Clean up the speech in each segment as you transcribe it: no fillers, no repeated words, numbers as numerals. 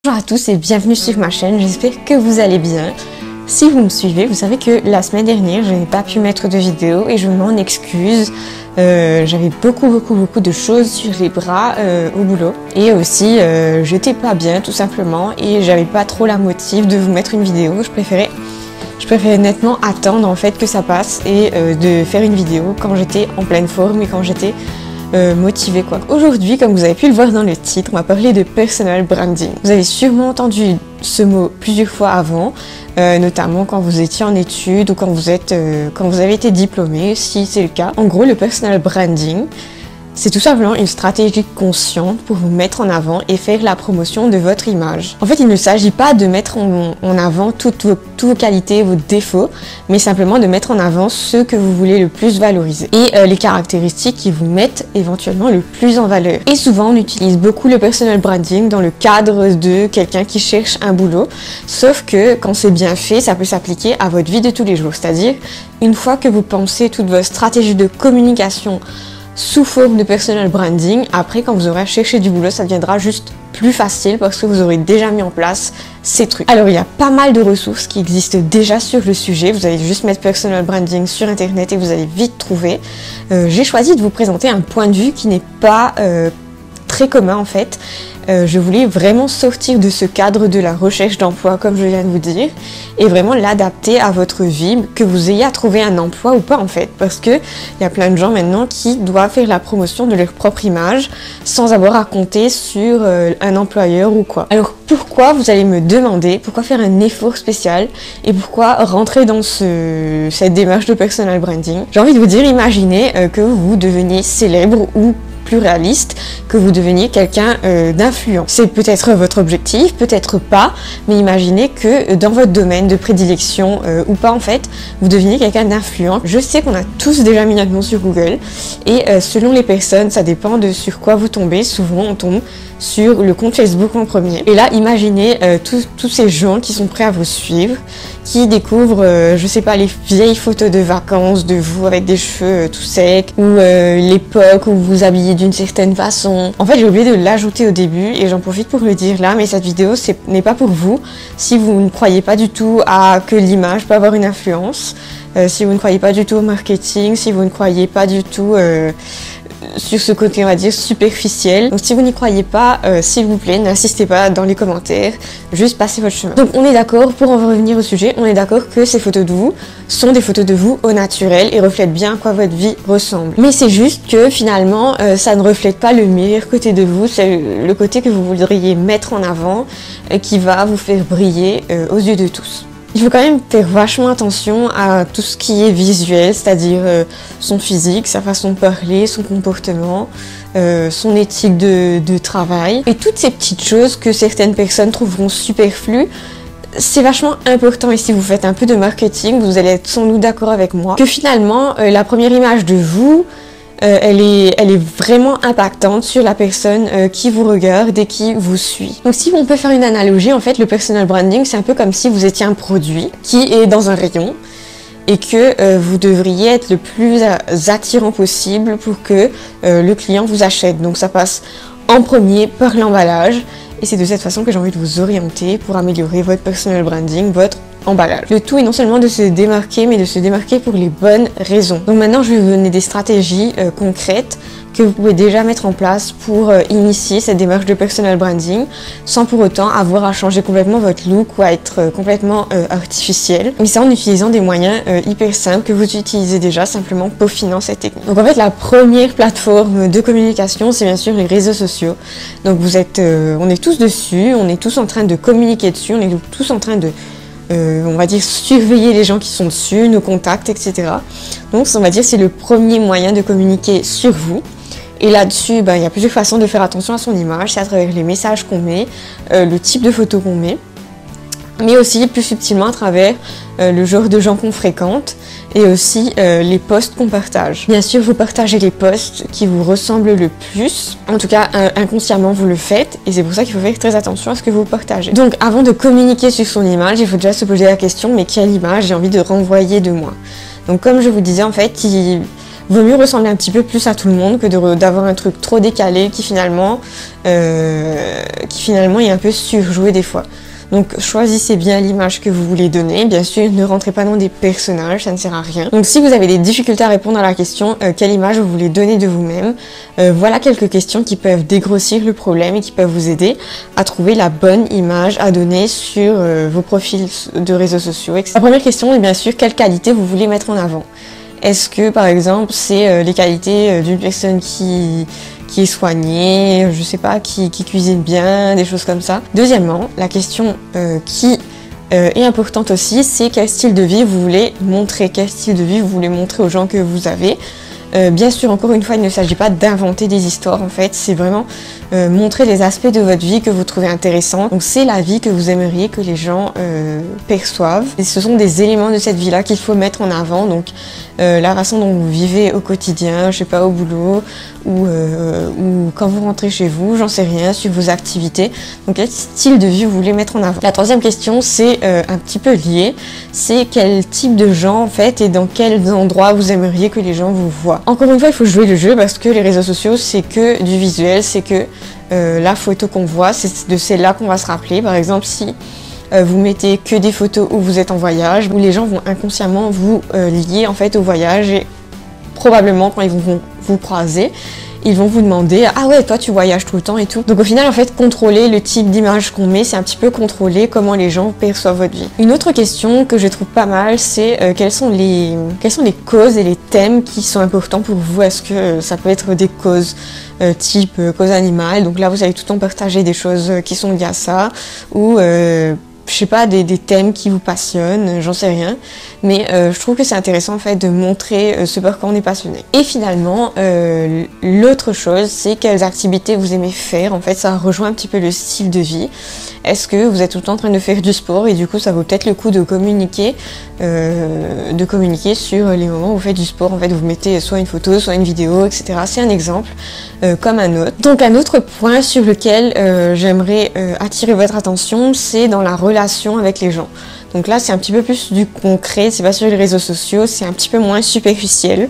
Bonjour à tous et bienvenue sur ma chaîne, j'espère que vous allez bien. Si vous me suivez, vous savez que la semaine dernière, je n'ai pas pu mettre de vidéo et je m'en excuse. J'avais beaucoup de choses sur les bras au boulot. Et aussi, j'étais pas bien tout simplement et j'avais pas trop la motive de vous mettre une vidéo. Je préférais nettement attendre en fait que ça passe et de faire une vidéo quand j'étais en pleine forme et quand j'étais motivée quoi. Aujourd'hui, comme vous avez pu le voir dans le titre, on va parler de personal branding. Vous avez sûrement entendu ce mot plusieurs fois avant, notamment quand vous étiez en études ou quand vous avez été diplômé, si c'est le cas. En gros, le personal branding, c'est tout simplement une stratégie consciente pour vous mettre en avant et faire la promotion de votre image. En fait, il ne s'agit pas de mettre en avant toutes vos qualités, vos défauts, mais simplement de mettre en avant ce que vous voulez le plus valoriser et les caractéristiques qui vous mettent éventuellement le plus en valeur. Et souvent, on utilise beaucoup le personal branding dans le cadre de quelqu'un qui cherche un boulot, sauf que quand c'est bien fait, ça peut s'appliquer à votre vie de tous les jours. C'est-à-dire, une fois que vous pensez toute votre stratégie de communication sous forme de personal branding, après quand vous aurez cherché du boulot, ça deviendra juste plus facile parce que vous aurez déjà mis en place ces trucs. Alors il y a pas mal de ressources qui existent déjà sur le sujet, vous allez juste mettre personal branding sur internet et vous allez vite trouver. J'ai choisi de vous présenter un point de vue qui n'est pas très commun en fait. Je voulais vraiment sortir de ce cadre de la recherche d'emploi comme je viens de vous dire et vraiment l'adapter à votre vie, que vous ayez à trouver un emploi ou pas en fait, parce que il y a plein de gens maintenant qui doivent faire la promotion de leur propre image sans avoir à compter sur un employeur ou quoi. Alors pourquoi, vous allez me demander, pourquoi faire un effort spécial et pourquoi rentrer dans cette démarche de personal branding? J'ai envie de vous dire, imaginez que vous deveniez célèbre ou plus réaliste, que vous deveniez quelqu'un d'influent. C'est peut-être votre objectif, peut-être pas, mais imaginez que dans votre domaine de prédilection ou pas en fait, vous deveniez quelqu'un d'influent. Je sais qu'on a tous déjà mis notre nom sur Google et selon les personnes, ça dépend de sur quoi vous tombez. Souvent on tombe sur le compte Facebook en premier. Et là, imaginez tous ces gens qui sont prêts à vous suivre, qui découvrent, je sais pas, les vieilles photos de vacances de vous avec des cheveux tout secs, ou l'époque où vous vous habillez d'une certaine façon. En fait, j'ai oublié de l'ajouter au début et j'en profite pour le dire là, mais cette vidéo n'est pas pour vous si vous ne croyez pas du tout à que l'image peut avoir une influence, si vous ne croyez pas du tout au marketing, si vous ne croyez pas du tout sur ce côté, on va dire, superficiel. Donc si vous n'y croyez pas, s'il vous plaît, n'insistez pas dans les commentaires, juste passez votre chemin. Donc on est d'accord, pour en revenir au sujet, on est d'accord que ces photos de vous sont des photos de vous au naturel et reflètent bien à quoi votre vie ressemble. Mais c'est juste que finalement, ça ne reflète pas le meilleur côté de vous, c'est le côté que vous voudriez mettre en avant, qui va vous faire briller aux yeux de tous. Il faut quand même faire vachement attention à tout ce qui est visuel, c'est-à-dire son physique, sa façon de parler, son comportement, son éthique de travail. Et toutes ces petites choses que certaines personnes trouveront superflues, c'est vachement important. Et si vous faites un peu de marketing, vous allez être sans doute d'accord avec moi que finalement, la première image de vous, elle est vraiment impactante sur la personne qui vous regarde et qui vous suit. Donc si on peut faire une analogie, en fait le personal branding c'est un peu comme si vous étiez un produit qui est dans un rayon et que vous devriez être le plus attirant possible pour que le client vous achète. Donc ça passe en premier par l'emballage et c'est de cette façon que j'ai envie de vous orienter pour améliorer votre personal branding, votre emballage. Le tout est non seulement de se démarquer, mais de se démarquer pour les bonnes raisons. Donc maintenant, je vais vous donner des stratégies concrètes que vous pouvez déjà mettre en place pour initier cette démarche de personal branding sans pour autant avoir à changer complètement votre look ou à être complètement artificiel. Mais c'est en utilisant des moyens hyper simples que vous utilisez déjà, simplement peaufinant cette technique. Donc en fait, la première plateforme de communication, c'est bien sûr les réseaux sociaux. Donc on est tous dessus, on est tous en train de communiquer dessus, on est tous en train de on va dire surveiller les gens qui sont dessus, nos contacts, etc. Donc on va dire c'est le premier moyen de communiquer sur vous. Et là-dessus, il y a plusieurs façons de faire attention à son image, c'est à travers les messages qu'on met, le type de photos qu'on met, mais aussi plus subtilement à travers le genre de gens qu'on fréquente et aussi les posts qu'on partage. Bien sûr, vous partagez les posts qui vous ressemblent le plus, en tout cas inconsciemment vous le faites et c'est pour ça qu'il faut faire très attention à ce que vous partagez. Donc avant de communiquer sur son image, il faut déjà se poser la question, mais quelle image j'ai envie de renvoyer de moi? Donc comme je vous disais en fait, Vaut mieux ressembler un petit peu plus à tout le monde que d'avoir un truc trop décalé qui finalement est un peu surjoué des fois. Donc choisissez bien l'image que vous voulez donner. Bien sûr, ne rentrez pas dans des personnages, ça ne sert à rien. Donc si vous avez des difficultés à répondre à la question quelle image vous voulez donner de vous-même, voilà quelques questions qui peuvent dégrossir le problème et qui peuvent vous aider à trouver la bonne image à donner sur vos profils de réseaux sociaux, etc. La première question est bien sûr quelle qualité vous voulez mettre en avant. Est-ce que par exemple c'est les qualités d'une personne qui est soignée, je sais pas, qui cuisine bien, des choses comme ça. Deuxièmement, la question qui est importante aussi, c'est quel style de vie vous voulez montrer, quel style de vie vous voulez montrer aux gens que vous avez. Bien sûr, encore une fois, il ne s'agit pas d'inventer des histoires en fait, c'est vraiment montrer les aspects de votre vie que vous trouvez intéressants. Donc c'est la vie que vous aimeriez que les gens perçoivent. Et ce sont des éléments de cette vie-là qu'il faut mettre en avant. Donc la façon dont vous vivez au quotidien, je sais pas, au boulot, ou quand vous rentrez chez vous, j'en sais rien, sur vos activités. Donc quel style de vie vous voulez mettre en avant. La troisième question, c'est un petit peu lié. C'est quel type de gens en fait et dans quels endroits vous aimeriez que les gens vous voient. Encore une fois, il faut jouer le jeu parce que les réseaux sociaux, c'est que du visuel, c'est que la photo qu'on voit, c'est de celle-là qu'on va se rappeler. Par exemple, si vous mettez que des photos où vous êtes en voyage, où les gens vont inconsciemment vous lier en fait au voyage et probablement quand ils vont vous croiser, ils vont vous demander « Ah ouais, toi tu voyages tout le temps et tout ». Donc au final, en fait, contrôler le type d'image qu'on met, c'est un petit peu contrôler comment les gens perçoivent votre vie. Une autre question que je trouve pas mal, c'est quelles sont les causes et les thèmes qui sont importants pour vous. Est-ce que ça peut être des causes type cause animale, donc là vous allez tout le temps partager des choses qui sont liées à ça, ou je sais pas, des thèmes qui vous passionnent, j'en sais rien, mais je trouve que c'est intéressant en fait de montrer ce par quoi on est passionné. Et finalement, l'autre chose, c'est quelles activités vous aimez faire. En fait, ça rejoint un petit peu le style de vie. Est-ce que vous êtes tout le temps en train de faire du sport et du coup ça vaut peut-être le coup de communiquer sur les moments où vous faites du sport. En fait, vous mettez soit une photo, soit une vidéo, etc. C'est un exemple comme un autre. Donc un autre point sur lequel j'aimerais attirer votre attention, c'est dans la relation avec les gens. Donc là, c'est un petit peu plus du concret, c'est pas sur les réseaux sociaux, c'est un petit peu moins superficiel.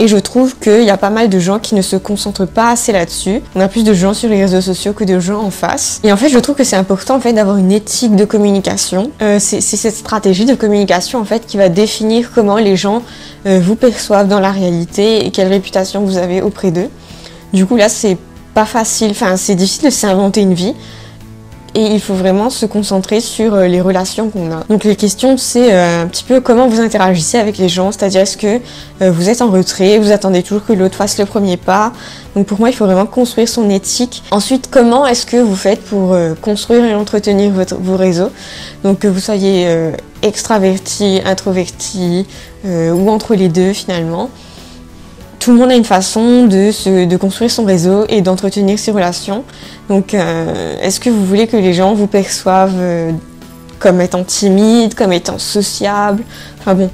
Et je trouve qu'il y a pas mal de gens qui ne se concentrent pas assez là-dessus. On a plus de gens sur les réseaux sociaux que de gens en face. Et en fait, je trouve que c'est important en fait d'avoir une éthique de communication. C'est cette stratégie de communication en fait qui va définir comment les gens vous perçoivent dans la réalité et quelle réputation vous avez auprès d'eux. Du coup, là, c'est pas facile. Enfin, c'est difficile de s'inventer une vie. Et il faut vraiment se concentrer sur les relations qu'on a. Donc les questions, c'est un petit peu comment vous interagissez avec les gens, c'est-à-dire est-ce que vous êtes en retrait, vous attendez toujours que l'autre fasse le premier pas. Donc pour moi, il faut vraiment construire son éthique. Ensuite, comment est-ce que vous faites pour construire et entretenir vos réseaux? Donc que vous soyez extraverti, introverti ou entre les deux finalement. Tout le monde a une façon de construire son réseau et d'entretenir ses relations. Donc, est-ce que vous voulez que les gens vous perçoivent comme étant timide, comme étant sociable? Enfin bon,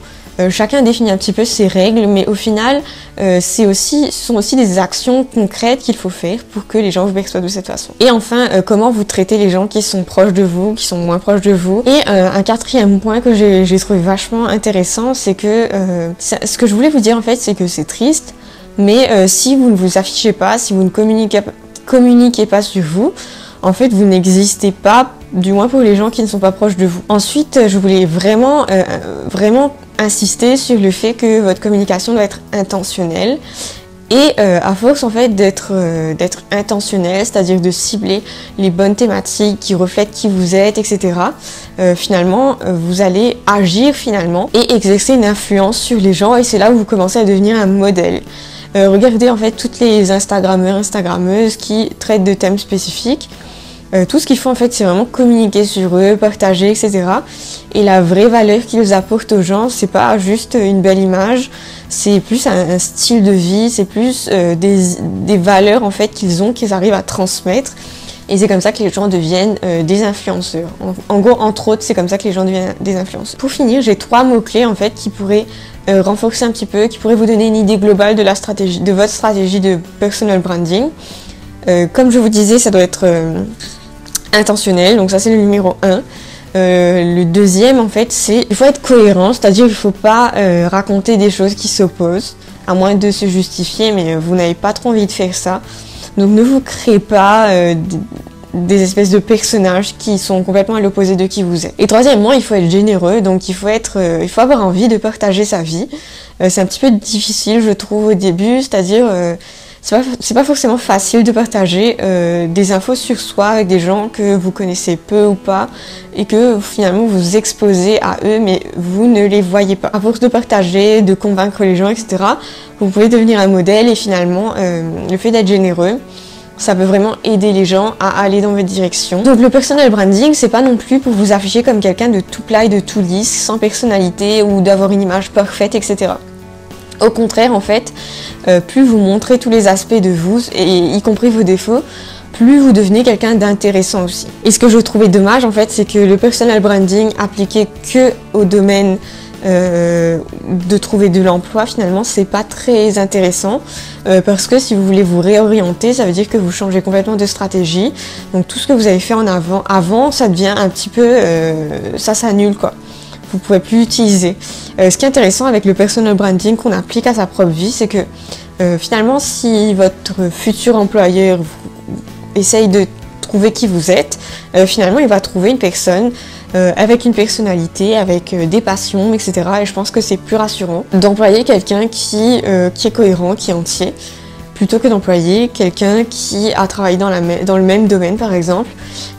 chacun définit un petit peu ses règles, mais au final, ce sont aussi des actions concrètes qu'il faut faire pour que les gens vous perçoivent de cette façon. Et enfin, comment vous traitez les gens qui sont proches de vous, qui sont moins proches de vous. Et un quatrième point que j'ai trouvé vachement intéressant, c'est que ce que je voulais vous dire en fait, c'est que c'est triste, mais si vous ne vous affichez pas, si vous ne communiquez pas sur vous, en fait vous n'existez pas, du moins pour les gens qui ne sont pas proches de vous. Ensuite, je voulais vraiment insister sur le fait que votre communication doit être intentionnelle. Et à force en fait d'être intentionnel, c'est-à-dire de cibler les bonnes thématiques qui reflètent qui vous êtes, etc. Finalement, vous allez agir finalement et exercer une influence sur les gens, et c'est là où vous commencez à devenir un modèle. Regardez en fait toutes les Instagrammeurs, Instagrammeuses qui traitent de thèmes spécifiques. Tout ce qu'ils font en fait, c'est vraiment communiquer sur eux, partager, etc. Et la vraie valeur qu'ils apportent aux gens, c'est pas juste une belle image, c'est plus un style de vie, c'est plus des valeurs en fait qu'ils arrivent à transmettre. Et c'est comme ça que les gens deviennent des influenceurs. En gros, entre autres, c'est comme ça que les gens deviennent des influenceurs. Pour finir, j'ai 3 mots-clés en fait qui pourraient renforcer un petit peu, qui pourraient vous donner une idée globale de votre stratégie de personal branding. Comme je vous disais, ça doit être intentionnel, donc ça c'est le numéro 1. Le deuxième en fait, c'est il faut être cohérent, c'est-à-dire il ne faut pas raconter des choses qui s'opposent. à moins de se justifier, mais vous n'avez pas trop envie de faire ça. Donc ne vous créez pas des espèces de personnages qui sont complètement à l'opposé de qui vous êtes. Et troisièmement, il faut être généreux, donc il faut avoir envie de partager sa vie. C'est un petit peu difficile, je trouve, au début, c'est-à-dire c'est pas forcément facile de partager des infos sur soi avec des gens que vous connaissez peu ou pas et que finalement vous exposez à eux, mais vous ne les voyez pas. À force de partager, de convaincre les gens, etc., vous pouvez devenir un modèle et finalement le fait d'être généreux, ça peut vraiment aider les gens à aller dans votre direction. Donc le personal branding, c'est pas non plus pour vous afficher comme quelqu'un de tout plat et de tout lisse, sans personnalité ou d'avoir une image parfaite, etc. Au contraire, en fait, plus vous montrez tous les aspects de vous, et y compris vos défauts, plus vous devenez quelqu'un d'intéressant aussi. Et ce que je trouvais dommage, en fait, c'est que le personal branding appliqué que au domaine de trouver de l'emploi, finalement, c'est pas très intéressant parce que si vous voulez vous réorienter, ça veut dire que vous changez complètement de stratégie. Donc tout ce que vous avez fait en avant, ça devient un petit peu, ça s'annule quoi. Vous pouvez plus l'utiliser. Ce qui est intéressant avec le personal branding qu'on applique à sa propre vie, c'est que finalement, si votre futur employeur essaye de trouver qui vous êtes, finalement, il va trouver une personne avec une personnalité, avec des passions, etc. Et je pense que c'est plus rassurant d'employer quelqu'un qui est cohérent, qui est entier, plutôt que d'employer quelqu'un qui a travaillé dans le même domaine par exemple,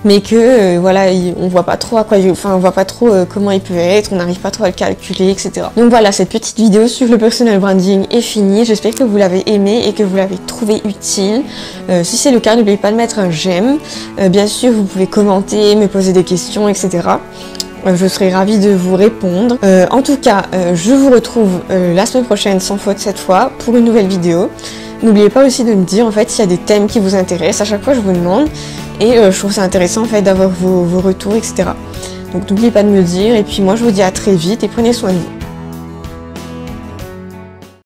mais que voilà, on voit pas trop on voit pas trop comment il peut être, on n'arrive pas trop à le calculer, etc. Donc voilà, cette petite vidéo sur le personal branding est finie. J'espère que vous l'avez aimé et que vous l'avez trouvé utile. Si c'est le cas, n'oubliez pas de mettre un j'aime. Bien sûr, vous pouvez commenter, me poser des questions, etc. Je serai ravie de vous répondre. En tout cas, je vous retrouve la semaine prochaine, sans faute cette fois, pour une nouvelle vidéo. N'oubliez pas aussi de me dire en fait s'il y a des thèmes qui vous intéressent. À chaque fois, je vous demande et je trouve ça intéressant en fait d'avoir vos retours, etc. Donc n'oubliez pas de me le dire. Et puis moi, je vous dis à très vite et prenez soin de vous.